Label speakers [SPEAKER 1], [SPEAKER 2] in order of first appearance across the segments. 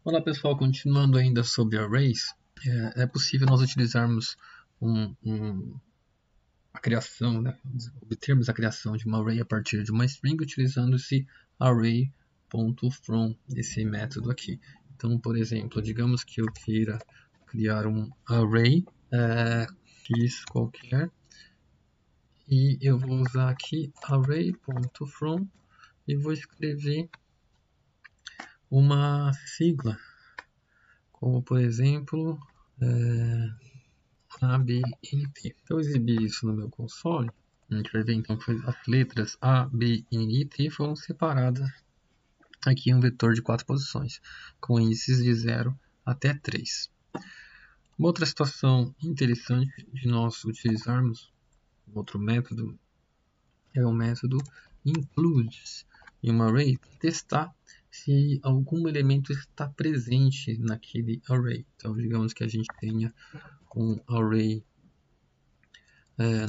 [SPEAKER 1] Olá pessoal, continuando ainda sobre arrays, é possível nós utilizarmos a criação, né, obtermos a criação de uma array a partir de uma string utilizando esse array.from, esse método aqui. Então, por exemplo, digamos que eu queira criar um array x qualquer e eu vou usar aqui array.from e vou escrever uma sigla, como por exemplo A, B, N, T. Eu exibi isso no meu console. A gente vai ver então que as letras A, B, N e T foram separadas aqui em um vetor de 4 posições, com índices de 0 até 3. Uma outra situação interessante de nós utilizarmos outro método é o método includes em uma array para testar se algum elemento está presente naquele array. Então, digamos que a gente tenha um array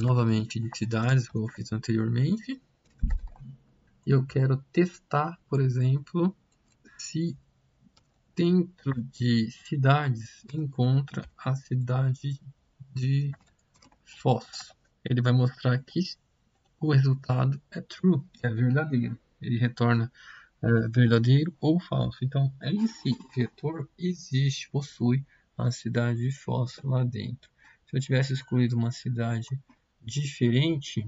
[SPEAKER 1] novamente de cidades, como eu fiz anteriormente. Eu quero testar, por exemplo, se dentro de cidades encontra a cidade de Foz. Ele vai mostrar que o resultado é true, que é verdadeiro. Ele retorna verdadeiro ou falso. Então, esse vetor existe, possui a cidade de Foz lá dentro. Se eu tivesse escolhido uma cidade diferente,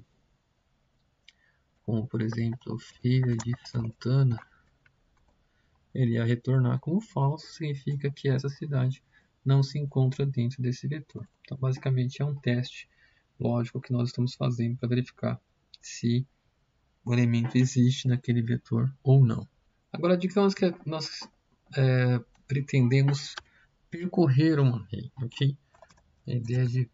[SPEAKER 1] como por exemplo Feira de Santana, ele ia retornar como falso, significa que essa cidade não se encontra dentro desse vetor. Então, basicamente, é um teste lógico que nós estamos fazendo para verificar se o elemento existe naquele vetor ou não. Agora, digamos que nós pretendemos percorrer uma array, ok? A ideia de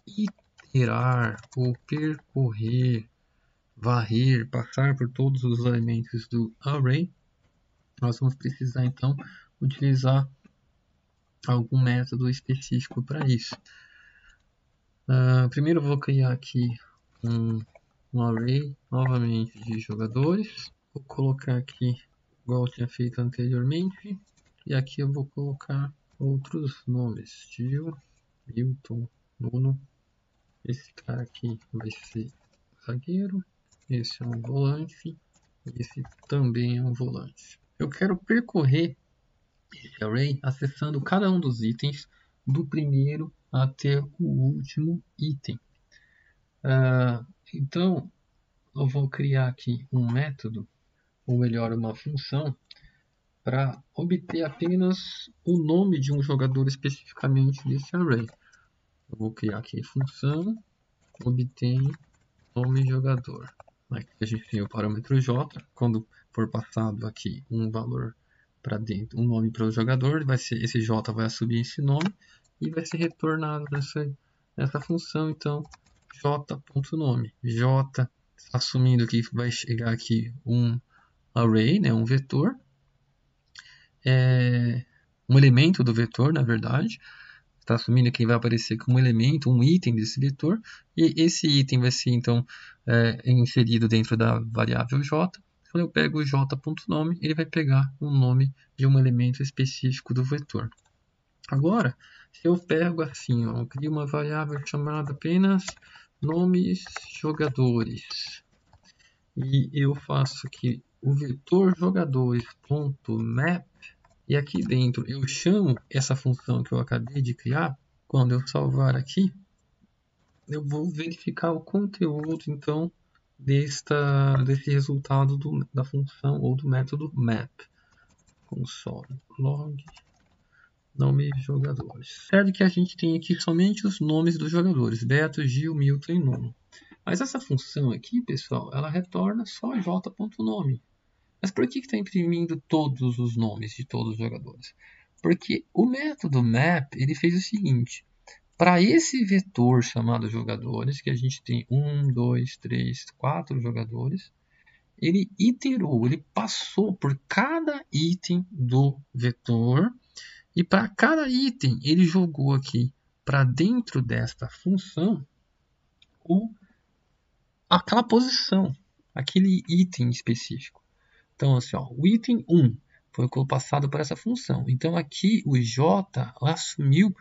[SPEAKER 1] iterar ou percorrer, varrer, passar por todos os elementos do array, nós vamos precisar então utilizar algum método específico para isso. Primeiro eu vou criar aqui um array novamente de jogadores. Vou colocar aqui igual eu tinha feito anteriormente. E aqui eu vou colocar outros nomes. Tio, Milton, Nuno. Esse cara aqui vai ser zagueiro. Esse é um volante. Esse também é um volante. Eu quero percorrer esse array acessando cada um dos itens do primeiro até o último item. Então, eu vou criar aqui um método, ou melhor, uma função, para obter apenas o nome de um jogador especificamente desse array. Eu vou criar aqui função obtém nome jogador. Aqui a gente tem o parâmetro j. Quando for passado aqui um valor para dentro, um nome para o jogador, esse j vai assumir esse nome e vai ser retornado nessa função. Então, j.nome. J assumindo que vai chegar aqui um array, né, um vetor, um elemento do vetor, na verdade. Está assumindo que vai aparecer como elemento, um item desse vetor, e esse item vai ser então inserido dentro da variável j. Quando eu pego o j.nome, ele vai pegar o nome de um elemento específico do vetor. Agora, se eu pego assim, eu crio uma variável chamada apenas nomes jogadores, e eu faço aqui o vetor jogadores.map, e aqui dentro eu chamo essa função que eu acabei de criar. Quando eu salvar aqui, eu vou verificar o conteúdo então desse resultado da função ou do método map. Console log nome jogadores. Certo que a gente tem aqui somente os nomes dos jogadores: Beto, Gil, Milton e Nuno. Mas essa função aqui, pessoal, ela retorna só j.nome. Mas por que está imprimindo todos os nomes de todos os jogadores? Porque o método map ele fez o seguinte: para esse vetor chamado jogadores, que a gente tem 1, 2, 3, 4 jogadores, ele iterou, ele passou por cada item do vetor e para cada item ele jogou aqui para dentro desta função aquela posição, aquele item específico. Então, assim, ó, o item 1 foi passado para essa função. Então aqui o J assumiu,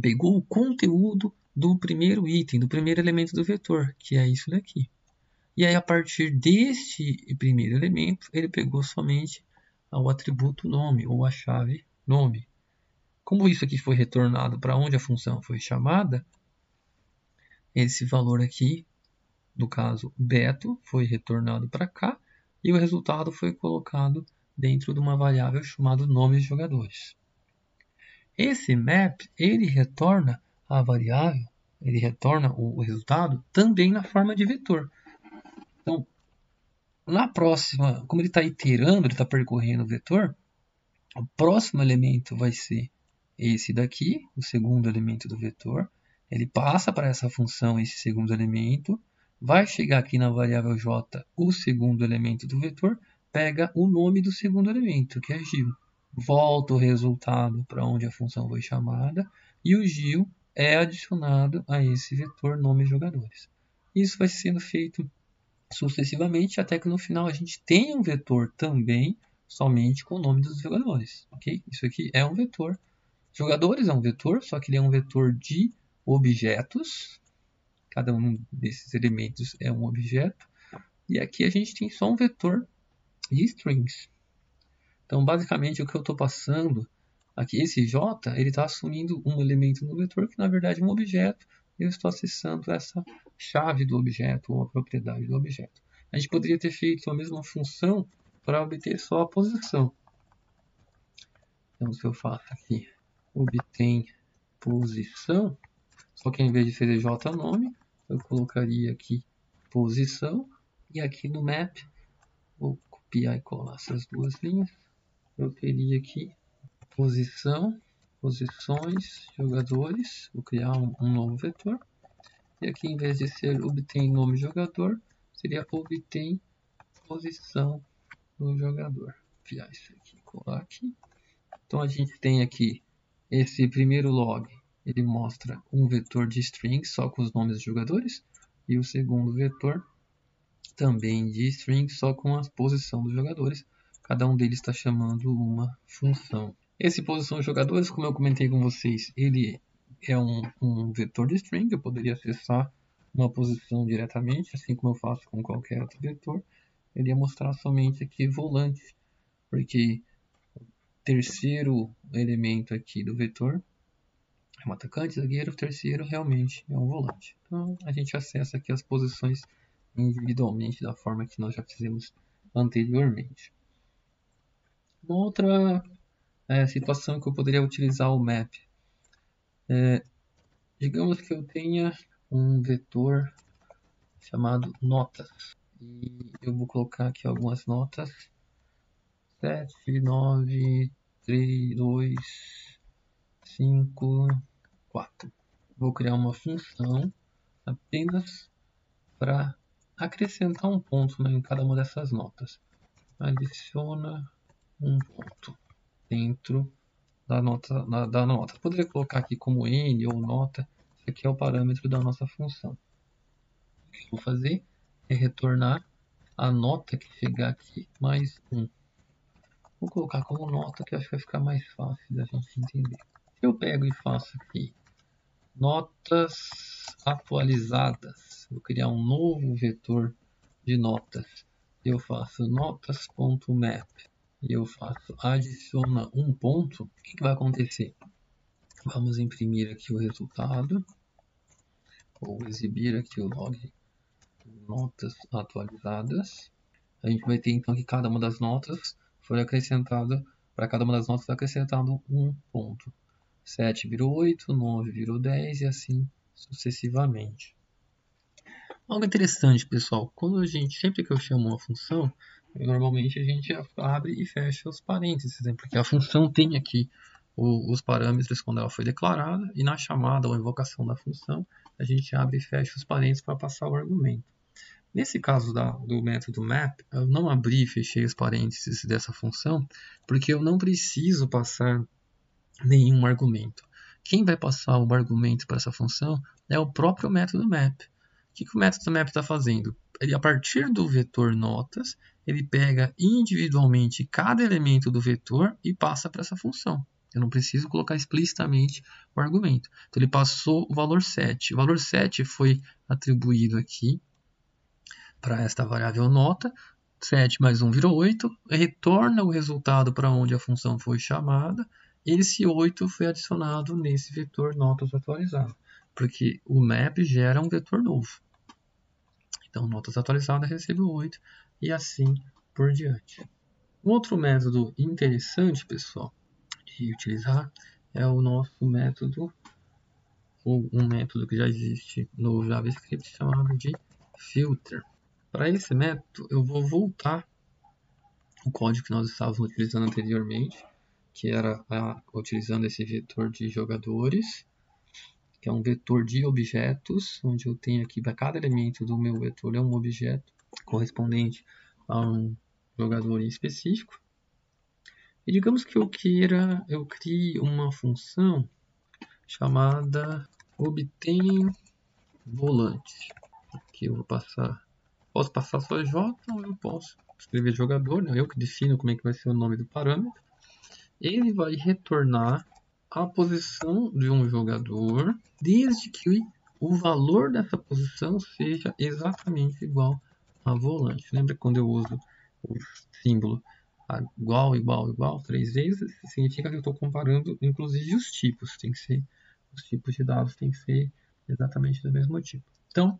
[SPEAKER 1] pegou o conteúdo do primeiro item, do primeiro elemento do vetor, que é isso daqui. E aí a partir deste primeiro elemento, ele pegou somente o atributo nome, ou a chave nome. Como isso aqui foi retornado para onde a função foi chamada, esse valor aqui, no caso beto, foi retornado para cá, e o resultado foi colocado dentro de uma variável chamada nome de jogadores. Esse map, ele retorna a variável, ele retorna o resultado também na forma de vetor. Então, na próxima, como ele está iterando, ele está percorrendo o vetor, o próximo elemento vai ser esse daqui, o segundo elemento do vetor. Ele passa para essa função esse segundo elemento, vai chegar aqui na variável j o segundo elemento do vetor, pega o nome do segundo elemento, que é Gil. Volta o resultado para onde a função foi chamada e o Gil é adicionado a esse vetor nome jogadores. Isso vai sendo feito sucessivamente até que no final a gente tenha um vetor também somente com o nome dos jogadores. Okay? Isso aqui é um vetor. Jogadores é um vetor, só que ele é um vetor de objetos. Cada um desses elementos é um objeto. E aqui a gente tem só um vetor de strings. Então, basicamente, o que eu estou passando aqui, esse J, ele está assumindo um elemento no vetor que, na verdade, é um objeto. E eu estou acessando essa chave do objeto ou a propriedade do objeto. A gente poderia ter feito a mesma função para obter só a posição. Então, se eu faço aqui, obtém posição, só que em vez de ser J nome, eu colocaria aqui posição. E aqui no map, vou copiar e colar essas duas linhas. Eu teria aqui posição, posições, jogadores. Vou criar um novo vetor. E aqui, em vez de ser obtém nome jogador, seria obtém posição do jogador. Vou copiar isso aqui, colar aqui. Então a gente tem aqui esse primeiro log, ele mostra um vetor de strings só com os nomes dos jogadores. E o segundo vetor também de strings só com a posição dos jogadores. Cada um deles está chamando uma função. Esse posição de jogadores, como eu comentei com vocês, ele é um vetor de string. Eu poderia acessar uma posição diretamente, assim como eu faço com qualquer outro vetor. Ele ia mostrar somente aqui volante, porque o terceiro elemento aqui do vetor é um atacante, zagueiro, o terceiro realmente é um volante. Então a gente acessa aqui as posições individualmente da forma que nós já fizemos anteriormente. Uma outra situação que eu poderia utilizar o map. Digamos que eu tenha um vetor chamado notas. E eu vou colocar aqui algumas notas. 7, 9, 3, 2, 5, 4. Vou criar uma função apenas para acrescentar um ponto em cada uma dessas notas. Adiciona um ponto dentro da nota. Poderia colocar aqui como n ou nota. Isso aqui é o parâmetro da nossa função. O que eu vou fazer é retornar a nota que chegar aqui mais 1. Vou colocar como nota, que acho que vai ficar mais fácil da gente entender. Se eu pego e faço aqui notas atualizadas, vou criar um novo vetor de notas. Eu faço notas.map e eu faço adiciona um ponto. O que vai acontecer? Vamos imprimir aqui o resultado, ou exibir aqui o log notas atualizadas. A gente vai ter então que cada uma das notas foi acrescentada, para cada uma das notas foi acrescentado um ponto. 7 virou 8, 9 virou 10 e assim sucessivamente. Algo interessante, pessoal, sempre que eu chamo uma função, normalmente a gente abre e fecha os parênteses, né? Porque a função tem aqui os parâmetros quando ela foi declarada, e na chamada ou invocação da função, a gente abre e fecha os parênteses para passar o argumento. Nesse caso do método map, eu não abri e fechei os parênteses dessa função, porque eu não preciso passar nenhum argumento. Quem vai passar o argumento para essa função é o próprio método map. O que o método map está fazendo? a partir do vetor notas, ele pega individualmente cada elemento do vetor e passa para essa função. Eu não preciso colocar explicitamente o argumento. Então, ele passou o valor 7. O valor 7 foi atribuído aqui para esta variável nota. 7 mais 1 virou 8. Retorna o resultado para onde a função foi chamada. Esse 8 foi adicionado nesse vetor notas atualizado, porque o map gera um vetor novo. Então, notas atualizadas recebe o 8 e assim por diante. Um outro método interessante, pessoal, de utilizar é o nosso método, ou um método que já existe no JavaScript chamado de filter. Para esse método, eu vou voltar o código que nós estávamos utilizando anteriormente, que era utilizando esse vetor de jogadores, que é um vetor de objetos, onde eu tenho aqui para cada elemento do meu vetor é um objeto correspondente a um jogador em específico. E digamos que eu crie uma função chamada obtém volante. Aqui eu posso passar só J ou eu posso escrever jogador, né? Eu que defino como é que vai ser o nome do parâmetro. Ele vai retornar a posição de um jogador, desde que o valor dessa posição seja exatamente igual a volante. Lembra quando eu uso o símbolo igual 3 vezes? Significa que eu estou comparando, inclusive, os tipos. Os tipos de dados têm que ser exatamente do mesmo tipo. Então,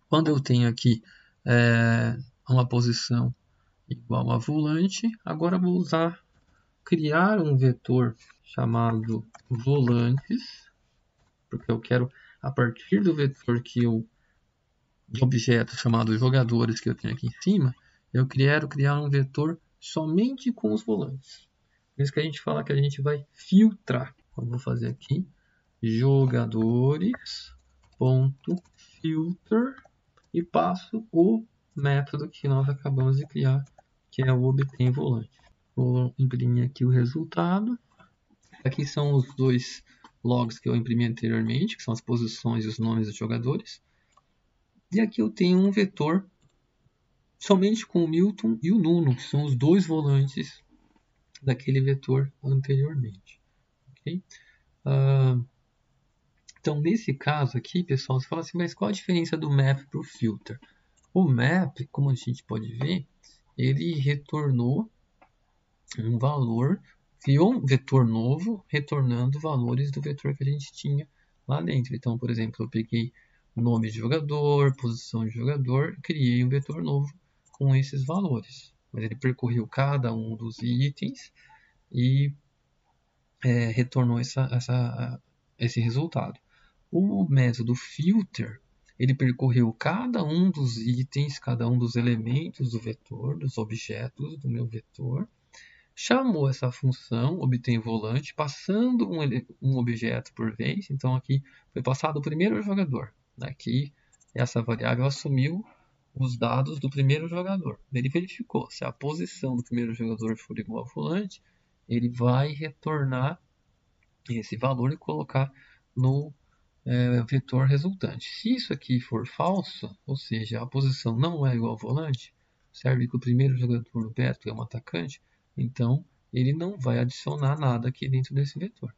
[SPEAKER 1] quando eu tenho aqui uma posição igual a volante, agora eu vou criar um vetor chamado volantes, porque eu quero, a partir do vetor de objetos chamado jogadores que eu tenho aqui em cima, eu quero criar um vetor somente com os volantes. Por isso que a gente fala que a gente vai filtrar. Então, vou fazer aqui jogadores.filter e passo o método que nós acabamos de criar, que é o obtém volante. Vou imprimir aqui o resultado. Aqui são os dois logs que eu imprimi anteriormente, que são as posições e os nomes dos jogadores. E aqui eu tenho um vetor somente com o Milton e o Nuno, que são os dois volantes daquele vetor anteriormente. Okay? Então, nesse caso aqui, pessoal, você fala assim, mas qual a diferença do map para o filter? O map, como a gente pode ver, ele retornou um valor, criou um vetor novo, retornando valores do vetor que a gente tinha lá dentro. Então, por exemplo, eu peguei o nome de jogador, posição de jogador, criei um vetor novo com esses valores. Mas ele percorreu cada um dos itens e retornou esse resultado. O método filter, ele percorreu cada um dos itens, cada um dos elementos do vetor, dos objetos do meu vetor, chamou essa função, obtém volante, passando um objeto por vez. Então aqui foi passado o primeiro jogador. Aqui essa variável assumiu os dados do primeiro jogador. Ele verificou se a posição do primeiro jogador for igual a volante, ele vai retornar esse valor e colocar no vetor resultante. Se isso aqui for falso, ou seja, a posição não é igual ao volante, serve que o primeiro jogador do vetor é um atacante, então ele não vai adicionar nada aqui dentro desse vetor.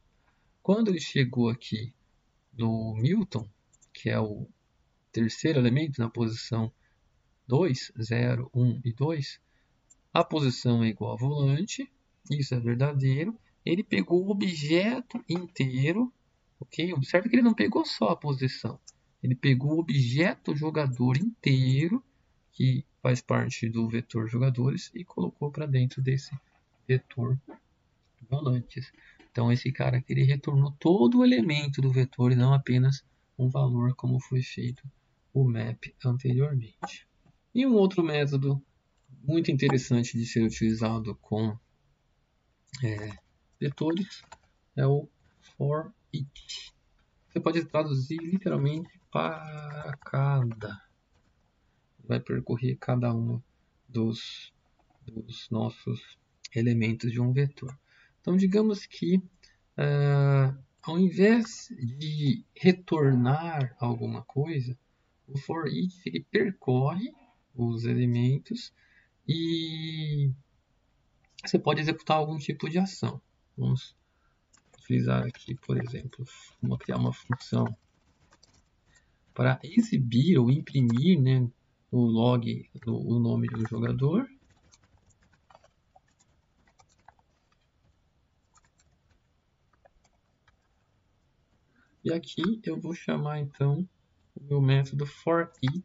[SPEAKER 1] Quando ele chegou aqui no Milton, que é o terceiro elemento na posição 2, 0, 1 e 2, a posição é igual a volante, isso é verdadeiro, ele pegou o objeto inteiro. Okay? Observe que ele não pegou só a posição. Ele pegou o objeto jogador inteiro, que faz parte do vetor jogadores, e colocou para dentro desse vetor volantes. Então, esse cara aqui ele retornou todo o elemento do vetor e não apenas um valor, como foi feito o map anteriormente. E um outro método muito interessante de ser utilizado com vetores é o for each. Você pode traduzir literalmente para cada. Vai percorrer cada um dos nossos elementos de um vetor. Então, digamos que ao invés de retornar alguma coisa, O for each ele percorre os elementos e você pode executar algum tipo de ação. Vamos utilizar aqui, por exemplo, vamos criar uma função para exibir ou imprimir, né, no log o nome do jogador. E aqui eu vou chamar então o meu método for each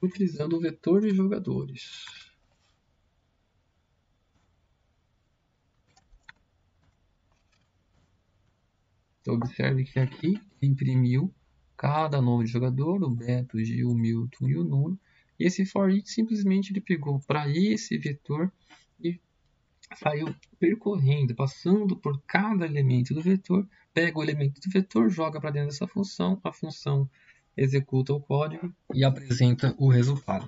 [SPEAKER 1] utilizando o vetor de jogadores. Então, observe que aqui imprimiu cada nome de jogador, o Beto, o Gil, o Milton e o Nuno. E esse for each simplesmente ele pegou para esse vetor e saiu percorrendo, passando por cada elemento do vetor, pega o elemento do vetor, joga para dentro dessa função, a função executa o código e apresenta o resultado.